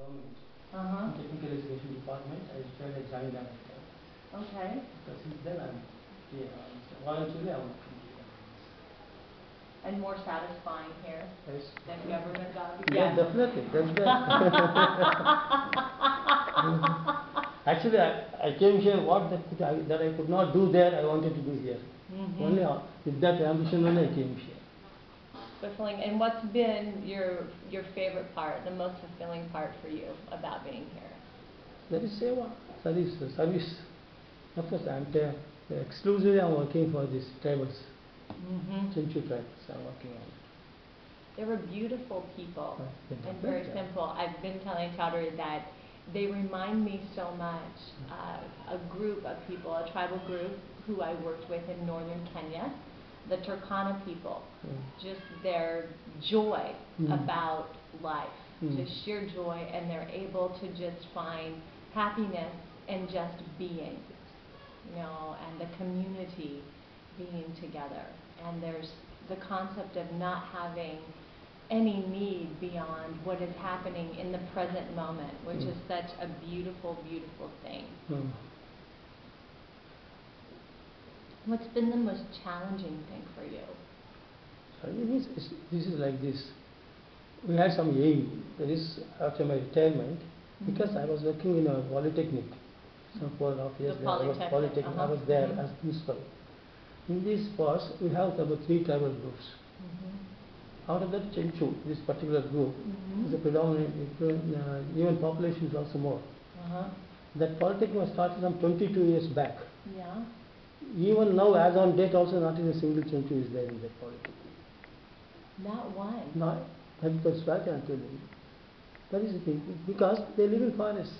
government. Uh-huh. Technical education department. I joined as joint director. Okay. So since then I'm here. Voluntarily I'm working here. And more satisfying here Yes. than government jobs? Yeah, definitely. That's that. Actually, I came here. What that I could not do there, I wanted to do here. Mm-hmm. Only with that ambition, only I came here. Fulfilling. And what's been your favorite part, the most fulfilling part for you about being here? That is Seva, service. Of course, exclusively I'm working for these tribals. Chenchu tribes I'm working on. They were beautiful people and Yeah. very simple. I've been telling Chaudhary that they remind me so much of a group of people, a tribal group who I worked with in northern Kenya, the Turkana people. Just their joy about life, just sheer joy, and they're able to just find happiness in just being, you know, and the community being together. And there's the concept of not having any need beyond what is happening in the present moment, which is such a beautiful, beautiful thing. What's been the most challenging thing for you? This is like this. We had some aim. That is after my retirement, because I was working in a polytechnic. Some 4.5 years there. I was polytechnic. I was there as principal. In these spots, we have about 3 tribal groups. Out of that, Chenchu, this particular group, is a predominant, even population is also more. That polytechnic was started some 22 years back. Yeah. Even now, as on date, also not even a single Chenchu is there in that polytechnic. Not one? Not, that's right, I'm telling you. That is the thing, because they live in forests.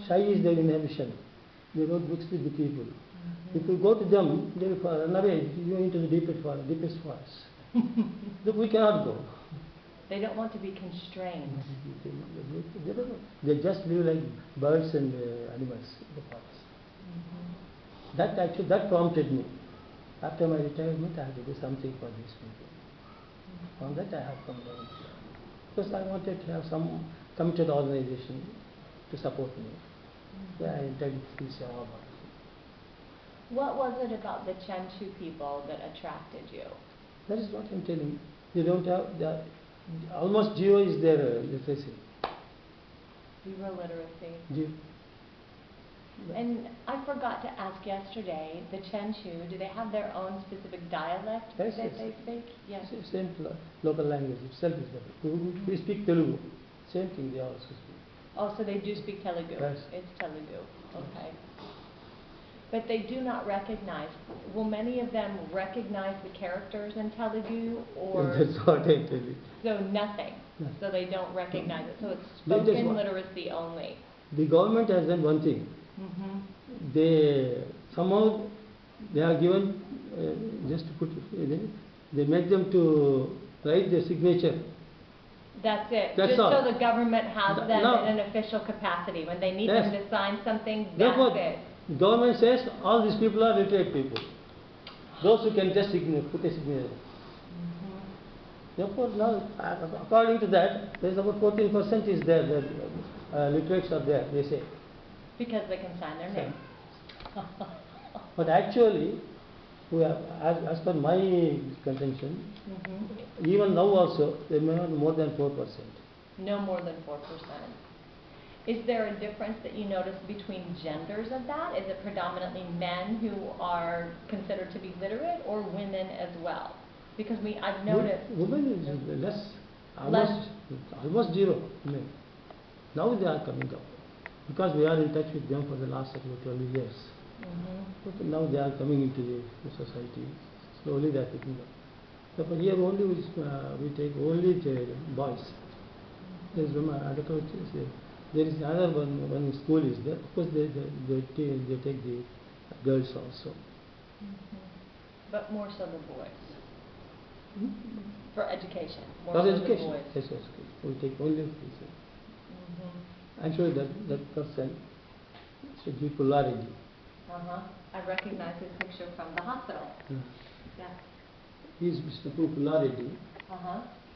Shy is their inhibition. They don't mix with the people. If you go to them, they will run away into the deepest forest. We cannot go. They don't want to be constrained. They just live like birds and animals in the forest. That prompted me. After my retirement, I had to do something for these people. From that, I have come down here. Because I wanted to have some committed organization to support me. Yeah, I entered the Seva. What was it about the Chenchu people that attracted you? That is what I'm telling you. They don't have, almost zero is their literacy. Zero literacy. Zero. And I forgot to ask yesterday, the Chenchu, do they have their own specific dialect that they speak? Yes. Same local language itself is better. We speak Telugu. Same thing they also speak. Oh, so they do speak Telugu? Yes. It's Telugu. Okay. But they do not recognize. Will many of them recognize the characters in Telugu, or? That's what I tell you. So nothing. No. So they don't recognize it. So it's spoken literacy only. The government has done one thing. They somehow they are given just to put they make them to write their signature. That's it. That's just all. So the government has them in an official capacity. When they need them to sign something, that's it. Government says all these people are literate people. Those who can just put a signature. Therefore, now according to that, there is about 14% is there. Literates are there. They say. Because they can sign their name. But actually, we have, as per my contention, even now also, they may have more than 4%. No more than 4%. Is there a difference that you notice between genders of that? Is it predominantly men who are considered to be literate, or women as well? Because I've noticed... Women is less, almost zero. Men. Now they are coming up. Because we are in touch with them for the last 12 years. But now they are coming into the society. Slowly they are picking up. So for here only we take only the boys. There is another one school is there. Of course they take the girls also. But more so the boys. For education. More for so education. The boys. Yes, we take only boys. Actually, that person should be polarity. I recognize his picture from the hospital. Yeah. He is Mr. Polarity.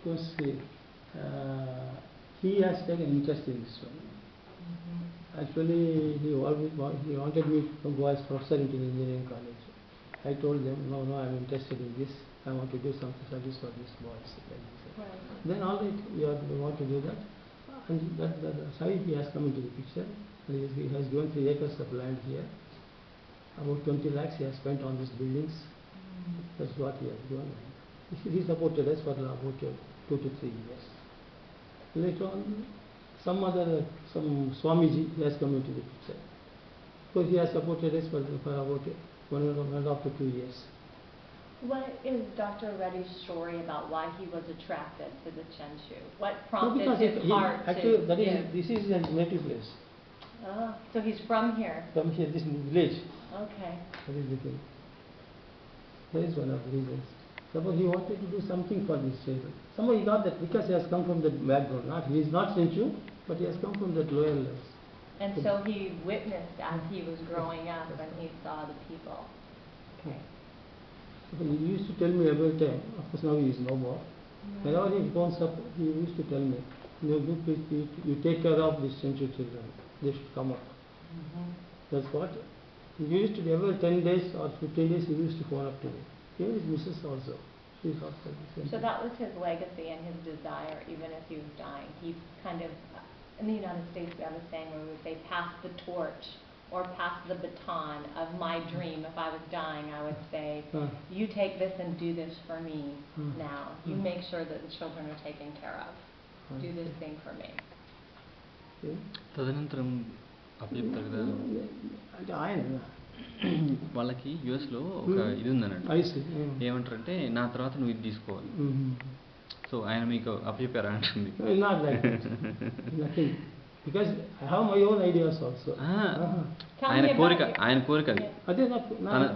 Because he has taken interest in this one. Actually, he wanted me to go as professor into the engineering college. I told them, no, I'm interested in this. I want to do some service for these boys. Right. Then all right, we want to do that. And that side he has come into the picture. And he has given 3 acres of land here. About 20 lakhs he has spent on these buildings. That's what he has done. He supported us for about 2 to 3 years. Later on, some Swamiji has come into the picture. So he has supported us for about 1.5 to 2 years. What is Dr. Reddy's story about why he was attracted to the Chenchu? What prompted his heart actually, to give? This is his native place. Oh, so he's from here? From here, this village. Okay. That is the thing. That is one of the reasons. Suppose he wanted to do something for these children. Somehow he got that because he has come from that background. He is not Chenchu, but he has come from that lower levels. And so he witnessed as he was growing up and he saw the people. Okay. So he used to tell me every time. Of course now he is no more. Whenever he phones up, he used to tell me, you take care of these Chenchu children. They should come up. That's what he used to do. Every 10 days or 15 days he used to phone up to me. Even his missus also. She's also the same. So that was his legacy and his desire, even as he was dying. He kind of, in the United States we have a saying where we would say, pass the torch or pass the baton of my dream. If I was dying, I would say, you take this and do this for me now. You make sure that the children are taken care of. Do this thing for me. తదనంతరం అప్పచెప్తారు కదా అంటే ఆయన వాళ్ళకి యుఎస్లో ఒక ఇది ఉందన్నట్టు ఏమంటారంటే నా తర్వాత నువ్వు ఇది తీసుకోవాలి సో ఆయన మీకు అప్పచెప్పారా అంటుంది because I have my own ideas also. ఆయన కోరిక అది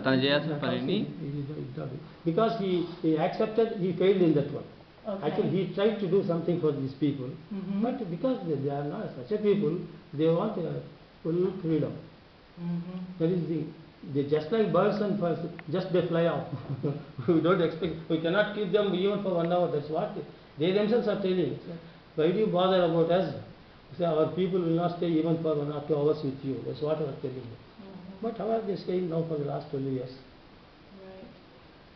తను చేయాల్సిన పనిని because he accepted, he failed in that one. Okay. Actually, he tried to do something for these people, but because they are not such a people, they want full freedom. That is they just like birds and birds, just they fly off. We don't expect, we cannot keep them even for 1 hour. That's what they themselves are telling. Why do you bother about us? Say our people will not stay even for 1 or 2 hours with you. That's what they are telling me. But how are they staying now for the last 12 years? Right.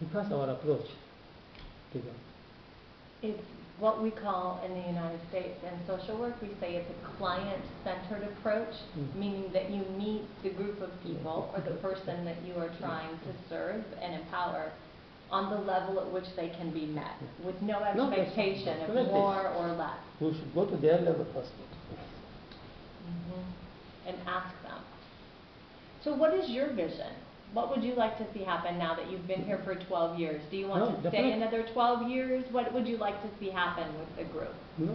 Because our approach to them. It's what we call in the United States in social work, we say it's a client-centered approach, meaning that you meet the group of people or the person that you are trying to serve and empower on the level at which they can be met, with no expectation of more or less. We should go to their level first. And ask them. So what is your vision? What would you like to see happen now that you've been here for 12 years? Do you want to stay another 12 years? What would you like to see happen with the group? No.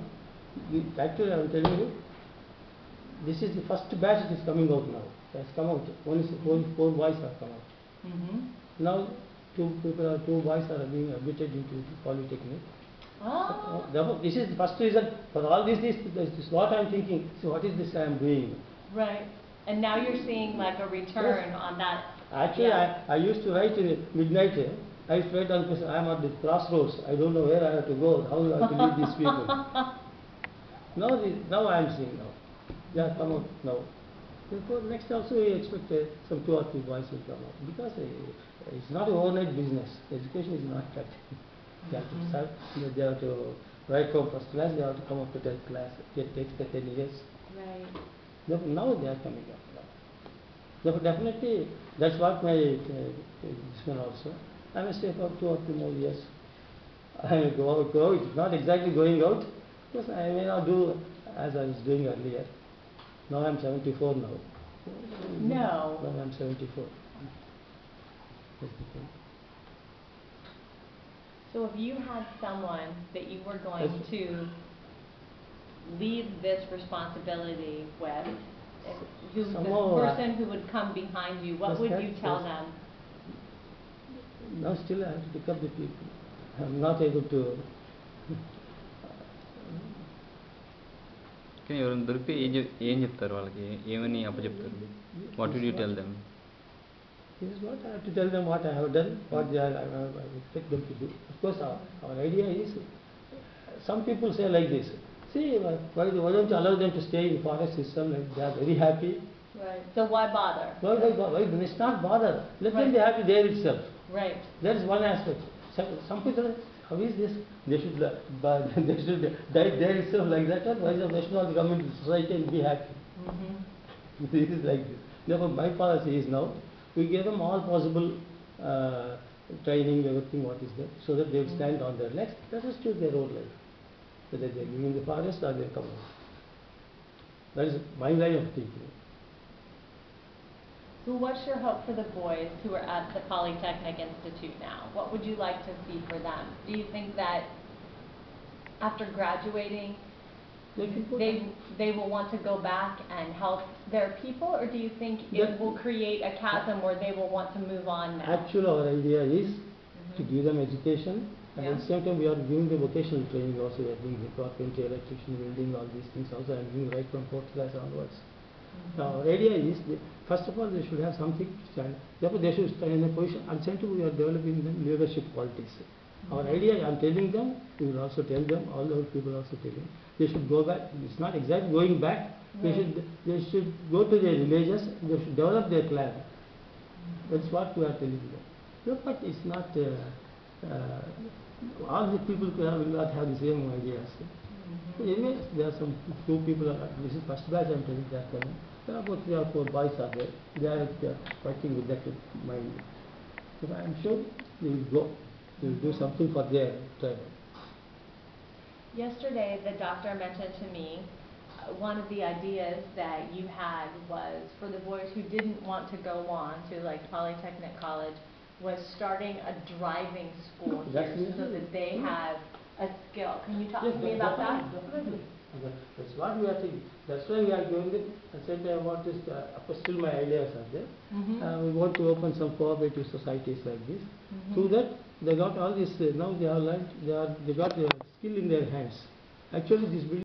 Actually, I am telling you, this is the first batch that is coming out now. It has come out. Only 4 boys have come out. Now, 2 boys are being admitted into the polytechnic. Oh. So, this is the first result. For all this is what I am thinking. So what is this I am doing? Right. And now you're seeing like a return on that. Actually, I used to write in midnight. I used to write down because I am at the crossroads. I don't know where I have to go, how I have to lead these people. Now I am seeing now. They have come out now. Therefore, next also we expect some 2 or 3 boys will come out. Because it's not an overnight business. Education is not that. They have to start, they have to write from first class, they have to come up to 10th class. It takes 10 years. Right. Therefore, now they are coming up. Therefore, definitely, that's what my this one also. I may stay for 2 or 3 more years. I may go. It's not exactly going out, because I may not do as I was doing earlier. Now I am 74 now. No. Now I am 74. That's the thing. So if you had someone that you were going to leave this responsibility with, the person who would come behind you, what would you tell them? Now still I have to pick up the people. I am not able to. కానీ ఎవరైనా దొరికితే ఏం చెప్తారు వాళ్ళకి ఏమని అప్పచెప్తారు what would you tell them This is what I have to tell them what I have done, what they are, I expect them to do. Of course, our idea is, some people say like this, See, why don't you allow them to stay in forest system? Like they are very happy. Right. So why bother? Why? It's not bother. Let Right. them be happy there itself. Right. That is one aspect. Some people, how is this? They should, they should die there itself like that. Why should not come into society and be happy? This is like this. Therefore, my policy is now, we give them all possible training, everything what is there, so that they will stand on their legs. Let us choose their own life, whether they live in the forest or they come out. That is my line of thinking. So what's your hope for the boys who are at the Polytechnic Institute now? What would you like to see for them? Do you think that after graduating, they will want to go back and help their people, or do you think it will create a chasm where they will want to move on now? Actually, our idea is to give them education, and at the same time we are giving them vocational training also. We are doing the carpentry, electrician, welding, all these things also. I am doing right from 4th class onwards. Now, our idea is, first of all, they should have something to stand. Therefore, they should stand in a position. At the same time, we are developing them leadership qualities. Our idea, I am telling them, we will also tell them, all our people also telling, they should go back. It's not exactly going back. Right. They should go to their villages. They should develop their clan. That's what we are telling them. No, but it's not. All the people will not have the same ideas. Anyway, there are some few people. This is first batch. I am telling that. There are about 3 or 4 boys are there. They are working with that mind. So I am sure they will go. They will do something for their tribe. Yesterday, the doctor mentioned to me one of the ideas that you had was for the boys who didn't want to go on to like Polytechnic College was starting a driving school here so that they have a skill. Can you talk to me about that? Definitely. That's what we are thinking. That's why we are doing it. I said I want to, still my ideas are there. We want to open some cooperative societies like this. Through that, they got all this, now they are learned, they got a skill in their hands. Actually, this building